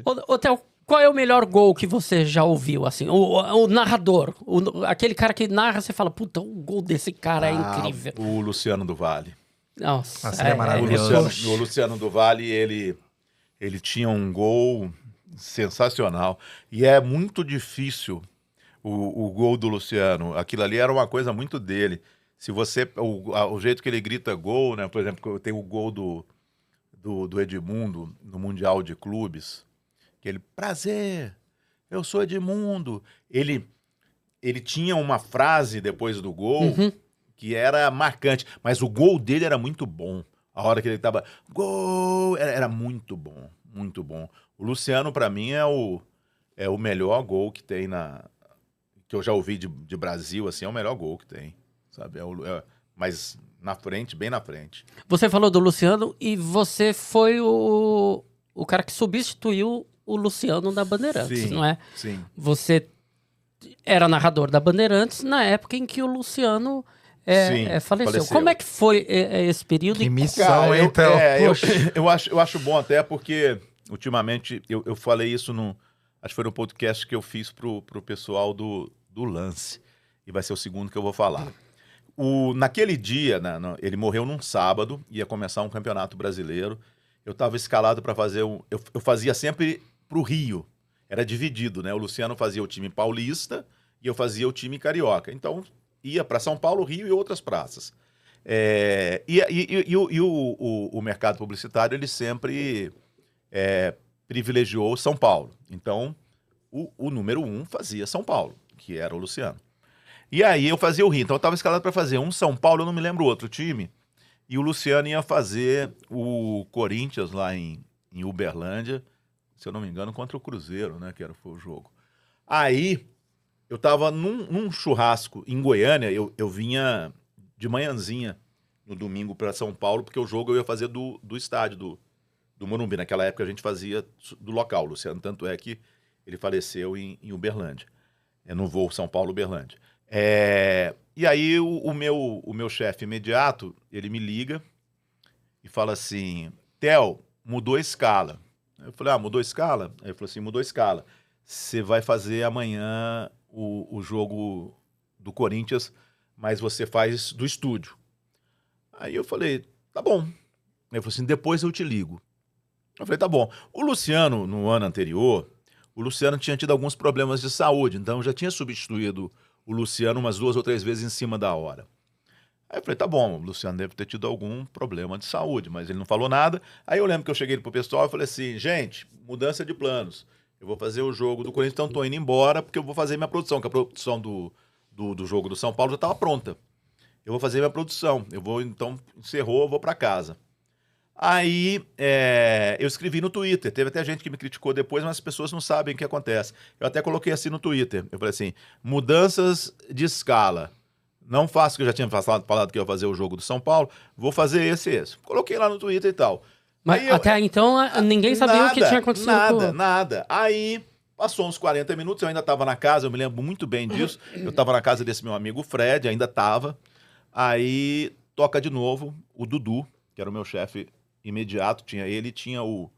Ô, Theo, qual é o melhor gol que você já ouviu, assim? O narrador, aquele cara que narra, você fala, puta, o gol desse cara é incrível. O Luciano do Vale. Nossa, Nossa, ele é maravilhoso. O Luciano do Vale, ele tinha um gol sensacional. E é muito difícil o gol do Luciano. Aquilo ali era uma coisa muito dele. Se você... O jeito que ele grita gol, né? Por exemplo, tem o gol do Edmundo no Mundial de Clubes. Que ele... Prazer, eu sou Edmundo. Ele tinha uma frase depois do gol que era marcante. Mas o gol dele era muito bom. A hora que ele tava... Gol! Era muito bom. Muito bom. O Luciano, pra mim, é o melhor gol que tem que eu já ouvi de Brasil, assim, é o melhor gol que tem, sabe? Mas na frente, bem na frente. Você falou do Luciano e você foi o cara que substituiu o Luciano da Bandeirantes, Sim, não é? sim. Você era narrador da Bandeirantes na época em que o Luciano faleceu. Como é que foi esse período? Que missão, Cara, então. eu acho bom até porque, ultimamente, eu falei isso acho que foi no podcast que eu fiz pro pessoal do Lance. E vai ser o segundo que eu vou falar. Naquele dia, né, ele morreu num sábado, ia começar um campeonato brasileiro. Eu estava escalado para fazer eu fazia sempre pro Rio. Era dividido, né? O Luciano fazia o time paulista e eu fazia o time carioca. Então, ia para São Paulo, Rio e outras praças. O mercado publicitário, ele sempre privilegiou São Paulo. Então, o número 1 fazia São Paulo, que era o Luciano. E aí eu fazia o Rio. Então eu estava escalado para fazer um São Paulo, eu não me lembro o outro time, e o Luciano ia fazer o Corinthians lá em Uberlândia, se eu não me engano, contra o Cruzeiro, né, foi o jogo. Aí eu estava num churrasco em Goiânia, eu vinha de manhãzinha no domingo para São Paulo, porque o jogo eu ia fazer do estádio do Morumbi. Naquela época a gente fazia do local, Luciano, tanto é que ele faleceu em Uberlândia, no voo São Paulo-Uberlândia. E aí o meu chefe imediato, ele me liga e fala assim, Theo, mudou a escala. Eu falei, mudou a escala? Aí ele falou assim, mudou a escala. Você vai fazer amanhã o jogo do Corinthians, mas você faz do estúdio. Aí eu falei, tá bom. Ele falou assim, depois eu te ligo. Eu falei, tá bom. O Luciano, no ano anterior, o Luciano tinha tido alguns problemas de saúde, então eu já tinha substituído o Luciano umas 2 ou 3 vezes em cima da hora. Aí eu falei, tá bom, o Luciano deve ter tido algum problema de saúde, mas ele não falou nada. Aí eu lembro que eu cheguei pro pessoal e falei assim, gente, mudança de planos. Eu vou fazer o jogo do Corinthians, então tô indo embora porque eu vou fazer minha produção, que a produção do jogo do São Paulo já estava pronta. Eu vou fazer minha produção. Então, encerrou, eu vou para casa. Aí, eu escrevi no Twitter. Teve até gente que me criticou depois, mas as pessoas não sabem o que acontece. Eu até coloquei assim no Twitter. Eu falei assim, mudanças de escala. Não faço, que eu já tinha falado que eu ia fazer o jogo do São Paulo. Vou fazer esse. Coloquei lá no Twitter e tal. Mas aí até então, ninguém sabia o que tinha acontecido. Nada. Aí, passou uns 40 minutos, eu ainda estava na casa, eu me lembro muito bem disso. Eu estava na casa desse meu amigo Fred, ainda estava. Aí, toca de novo o Dudu, que era o meu chefe imediato, tinha o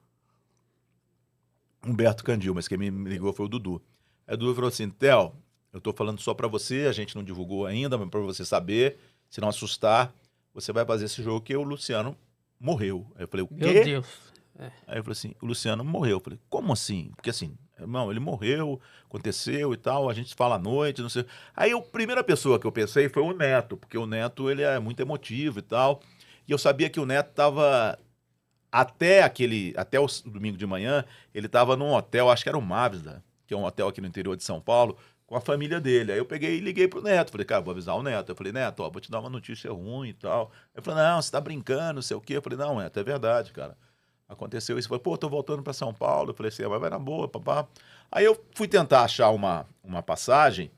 Humberto Candil, mas quem me ligou foi o Dudu. Aí o Dudu falou assim, Theo, eu tô falando só pra você, a gente não divulgou ainda, mas pra você saber, se não assustar, você vai fazer esse jogo que o Luciano morreu. Aí eu falei, o quê? Meu Deus. Aí eu falei assim, o Luciano morreu. Eu falei, como assim? Porque assim, irmão, ele morreu, aconteceu e tal, a gente fala à noite, não sei. Aí a primeira pessoa que eu pensei foi o Neto, porque o Neto, ele é muito emotivo e tal, e eu sabia que o Neto tava... Até o domingo de manhã, ele estava num hotel, acho que era o Mavsda, que é um hotel aqui no interior de São Paulo, com a família dele. Aí eu peguei e liguei pro Neto. Falei, cara, vou avisar o Neto. Eu falei, Neto, vou te dar uma notícia ruim e tal. Ele falou, não, você tá brincando, não sei o quê. Eu falei, não, Neto, é verdade, cara. Aconteceu isso. Eu falei, tô voltando para São Paulo. Eu falei assim, vai na boa, papá. Aí eu fui tentar achar uma passagem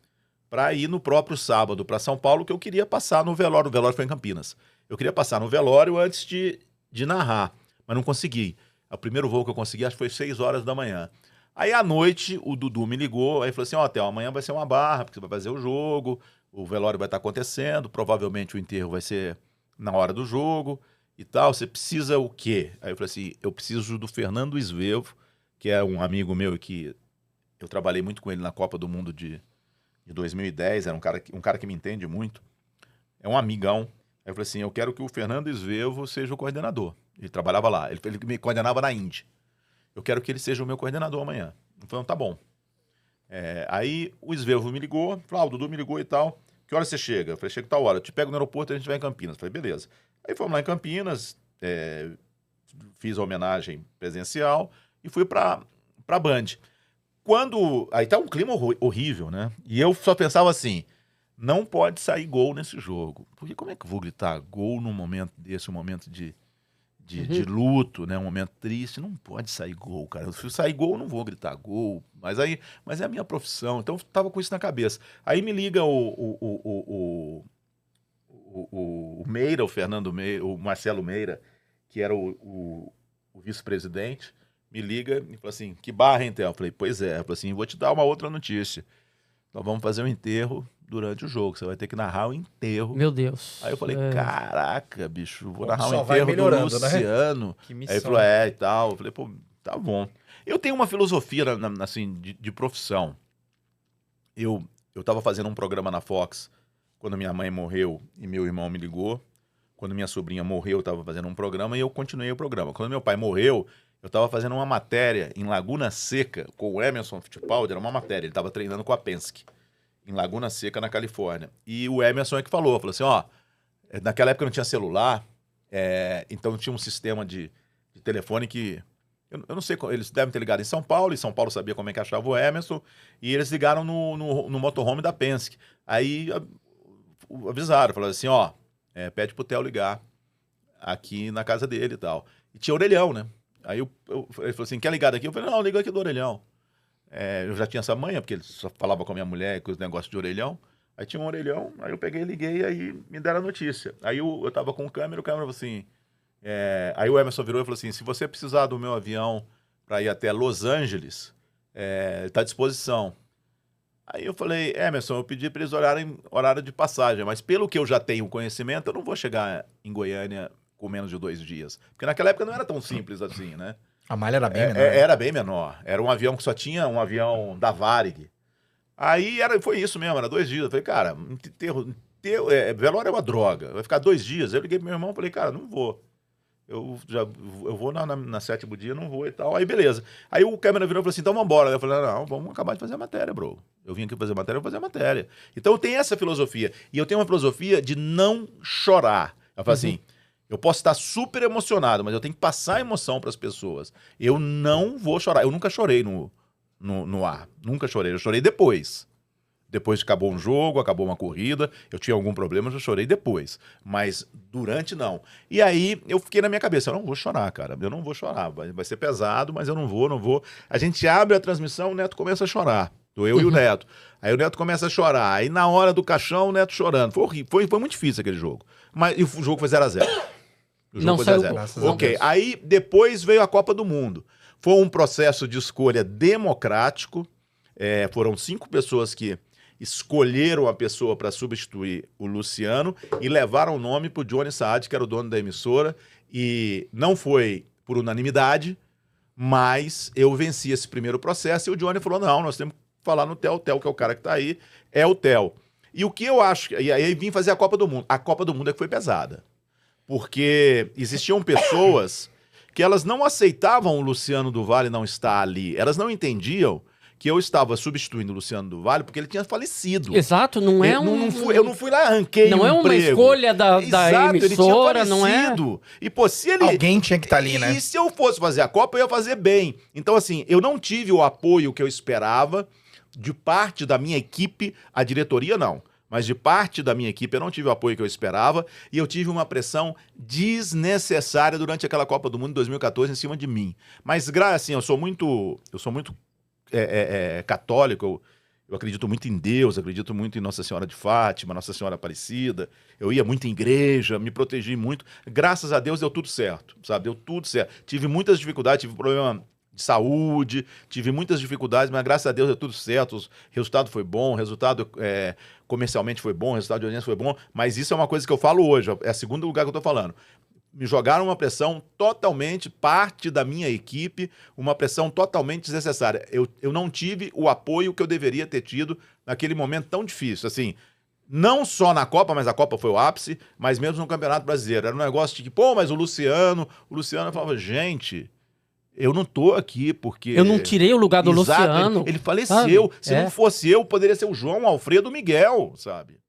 para ir no próprio sábado para São Paulo, que eu queria passar no velório. O velório foi em Campinas. Eu queria passar no velório antes de narrar. Mas não consegui. O primeiro voo que eu consegui, acho que foi 6 horas da manhã. Aí, à noite, o Dudu me ligou, aí falou assim, Theo, amanhã vai ser uma barra, porque você vai fazer o jogo, o velório vai estar acontecendo, provavelmente o enterro vai ser na hora do jogo e tal, você precisa o quê? Aí eu falei assim, eu preciso do Fernando Svevo, que é um amigo meu que eu trabalhei muito com ele na Copa do Mundo de 2010, era um cara que me entende muito, é um amigão. Aí eu falei assim, eu quero que o Fernando Svevo seja o coordenador. Ele trabalhava lá, ele me coordenava na Indy. Eu quero que ele seja o meu coordenador amanhã. Eu falei, tá bom. Aí o Svevo me ligou, falou, o Dudu me ligou e tal. Que hora você chega? Eu falei, chego tal hora. Eu te pego no aeroporto e a gente vai em Campinas. Eu falei, beleza. Aí fomos lá em Campinas, fiz a homenagem presencial e fui pra Band. Aí tá um clima horrível, né? E eu só pensava assim, não pode sair gol nesse jogo. Porque como é que eu vou gritar gol num momento desse, um momento de luto, né? Um momento triste, não pode sair gol, cara. Se sair gol, eu não vou gritar gol. Mas é a minha profissão, então eu tava com isso na cabeça. Aí me liga o Meira, o Fernando Meira, o Marcelo Meira, que era o vice-presidente, me liga e fala assim, que barra, hein, Theo? Eu falei, pois é. Eu falei assim, vou te dar uma outra notícia. Nós vamos fazer um enterro durante o jogo. Você vai ter que narrar o enterro. Meu Deus. Aí eu falei, caraca, bicho, vou narrar Só o vai enterro do melhorando, né? Luciano. Que missão. Aí ele falou, e tal. Eu falei, pô, tá bom. Eu tenho uma filosofia, assim, de profissão. Eu tava fazendo um programa na Fox quando minha mãe morreu e meu irmão me ligou. Quando minha sobrinha morreu, eu tava fazendo um programa e eu continuei o programa. Quando meu pai morreu, eu tava fazendo uma matéria em Laguna Seca com o Emerson Fittipaldi, era uma matéria, ele tava treinando com a Penske, em Laguna Seca, na Califórnia. E o Emerson é que falou assim, naquela época não tinha celular, então tinha um sistema de telefone que... Eu não sei, eles devem ter ligado em São Paulo sabia como é que achava o Emerson, e eles ligaram no motorhome da Penske. Aí avisaram, falaram assim, pede pro Theo ligar aqui na casa dele e tal. E tinha orelhão, né? Aí ele falou assim, quer ligar daqui? Eu falei, não, liga aqui do orelhão. Eu já tinha essa manha, porque ele só falava com a minha mulher com os negócios de orelhão. Aí tinha um orelhão, aí eu peguei, liguei, e aí me deram a notícia. Aí eu tava com o câmera falou assim... aí o Emerson virou e falou assim, se você precisar do meu avião para ir até Los Angeles, tá à disposição. Aí eu falei, Emerson, eu pedi para eles olharem horário de passagem, mas pelo que eu já tenho conhecimento, eu não vou chegar em Goiânia com menos de 2 dias. Porque naquela época não era tão simples assim, né? A malha era bem menor. Era bem menor. Era um avião que só tinha um avião da Varig. Aí foi isso mesmo, era 2 dias. Eu falei, cara, velório é uma droga, vai ficar 2 dias. Eu liguei pro meu irmão e falei, cara, não vou. Eu vou na 7º dia, não vou e tal. Aí beleza. Aí o câmera virou e falou assim, então vambora. Eu falei, não, vamos acabar de fazer a matéria, bro. Eu vim aqui fazer matéria, eu vou fazer a matéria. Então eu tenho essa filosofia. E eu tenho uma filosofia de não chorar. Eu falo assim, eu posso estar super emocionado, mas eu tenho que passar a emoção para as pessoas. Eu não vou chorar. Eu nunca chorei no ar. Nunca chorei. Eu chorei depois. Depois que acabou um jogo, acabou uma corrida, eu tinha algum problema, eu chorei depois. Mas durante, não. E aí, eu fiquei na minha cabeça, eu não vou chorar, cara. Eu não vou chorar. Vai ser pesado, mas eu não vou. A gente abre a transmissão, o Neto começa a chorar. Eu e o Neto. Aí o Neto começa a chorar. Aí na hora do caixão, o Neto chorando. Foi horrível. Foi muito difícil aquele jogo. Mas e o jogo foi 0-0. O jogo Não foi saiu 0-0. Ok. Aí depois veio a Copa do Mundo. Foi um processo de escolha democrático. Foram 5 pessoas que escolheram a pessoa para substituir o Luciano e levaram o nome para o Johnny Saad, que era o dono da emissora, e não foi por unanimidade, mas eu venci esse primeiro processo e o Johnny falou, não, nós temos que falar no Theo, que é o cara que está aí, é o Theo. E o que eu acho, e aí vim fazer a Copa do Mundo. A Copa do Mundo é que foi pesada, porque existiam pessoas que elas não aceitavam o Luciano do Vale não estar ali, elas não entendiam que eu estava substituindo o Luciano do Vale porque ele tinha falecido. Exato, não é eu não fui lá, arranquei não um é uma emprego. escolha da Exato, emissora, ele tinha não é? E, pô, se ele... Alguém tinha que estar ali, né? E se eu fosse fazer a Copa, eu ia fazer bem. Então, assim, eu não tive o apoio que eu esperava de parte da minha equipe, a diretoria não. Mas de parte da minha equipe eu não tive o apoio que eu esperava e eu tive uma pressão desnecessária durante aquela Copa do Mundo de 2014 em cima de mim. Mas, assim, eu sou muito católico, eu acredito muito em Deus, acredito muito em Nossa Senhora de Fátima, Nossa Senhora Aparecida, eu ia muito em igreja, me protegi muito, graças a Deus deu tudo certo, sabe, deu tudo certo, tive muitas dificuldades, tive problema de saúde, tive muitas dificuldades, mas graças a Deus deu tudo certo, o resultado foi bom, o resultado comercialmente foi bom, o resultado de audiência foi bom, mas isso é uma coisa que eu falo hoje, é o segundo lugar que eu tô falando. me jogaram uma pressão totalmente, parte da minha equipe, uma pressão totalmente desnecessária. Eu não tive o apoio que eu deveria ter tido naquele momento tão difícil. Assim, não só na Copa, mas a Copa foi o ápice, mas mesmo no Campeonato Brasileiro. Era um negócio de que, pô, mas o Luciano falava, gente, eu não tô aqui porque... Eu não tirei o lugar do Exato, Luciano. Ele faleceu. Sabe? Se não fosse eu, poderia ser o João Alfredo Miguel, sabe?